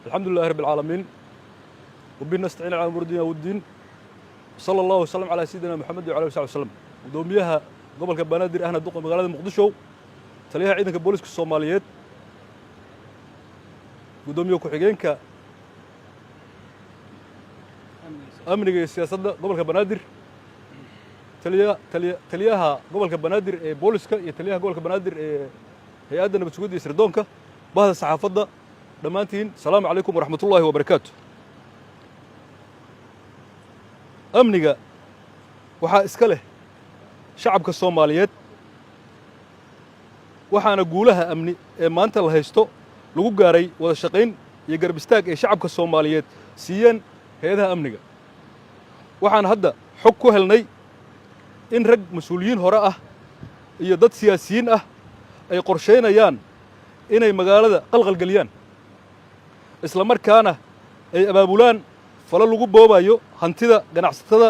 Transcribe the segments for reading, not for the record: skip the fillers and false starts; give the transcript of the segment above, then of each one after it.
الحمد لله رب العالمين وبنا نستعين على أمور الدنيا والدين صلى الله وسلم على سيدنا محمد وعلى آله وصحبه وسلم ودوميها قبل كبنادر أهنا دوق مقالة مقدشو تليها عيدنا كبوليسك الصوماليات ودوميها كحجينك أمني السياسة قبل كبنادر تليها قبل كبنادر بوليسك يتليها قبل كبنادر هي أدنى بتسود يسردونك بهذا الصحافة دمانتين السلام عليكم ورحمة الله وبركاته أمنيga waxaa iska leh shacabka Soomaaliyeed waxaana guulaha amni ee maanta la haysto lagu gaaray wada shaqayn iyo garab istaag ee shacabka Soomaaliyeed siiyeen hay'adaha amniga waxaan hadda xog ku helnay in rag mas'uuliyiin hore ah iyo dad siyaasiyiin ah ay qorsheynayaan inay magaalada qalqal galiyaan isla markaana ay abaabulaan fala lagu boobayo hantida ganacsatada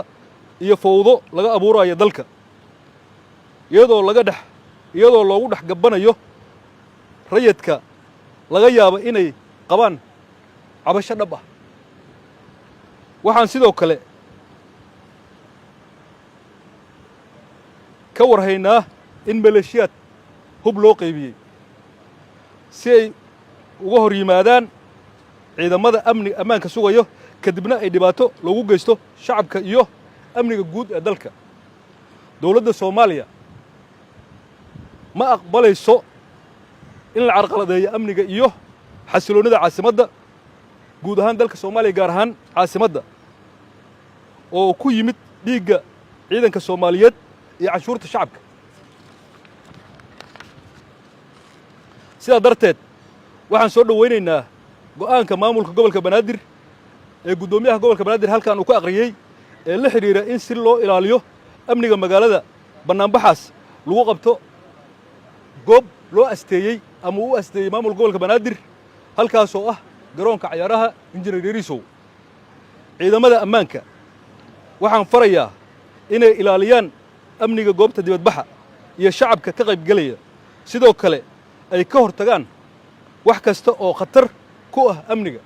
iyo fowdo laga abuurayo dalka iyadoo loogu dhex gabanayo rayidka laga yaabo inay qabaan cabasho dhab ah waxaan sidoo kale ka warhaynaa in maleeshiyaad hub loo qaybiyey si ay uga hor yimaadaan ciidamada ammaanka sugayo kadibna ay dhibaato loogu geysto shacabka iyo amniga guud ee dalka dawladda Soomaaliya ma aqbalayso in la carqaladeeyo amniga iyo xasiloonida caasimadda guud ahaan dalka Soomaaliya gaar ahaan caasimadda oo ku yimid dhiigga ciidanka Soomaaliyeed iyo canshuurta shacabka sidaa darteed waxaan soo dhaweynaynaa go'aanka maamulka gobolka Banaadir ee gudoomiyaha gobolka Banaadir halkan uu ku aqriyay ee la xiriira in si loo ilaaliyo amniga magaalada banaanbaxaas lagu qabto goob loo asteeyay ama uu asteeyay maamulka gobolka Banaadir halkaas oo ah garoonka ciyaaraha Injineer Yarisow ciidamada ammaanka waxaan farayaa inay ilaaliyaan amniga goobta dibadbaxa iyo shacabka ka qayb galaya sidoo kale ay ka hortagaan wax kasta oo khatar ku ah amniga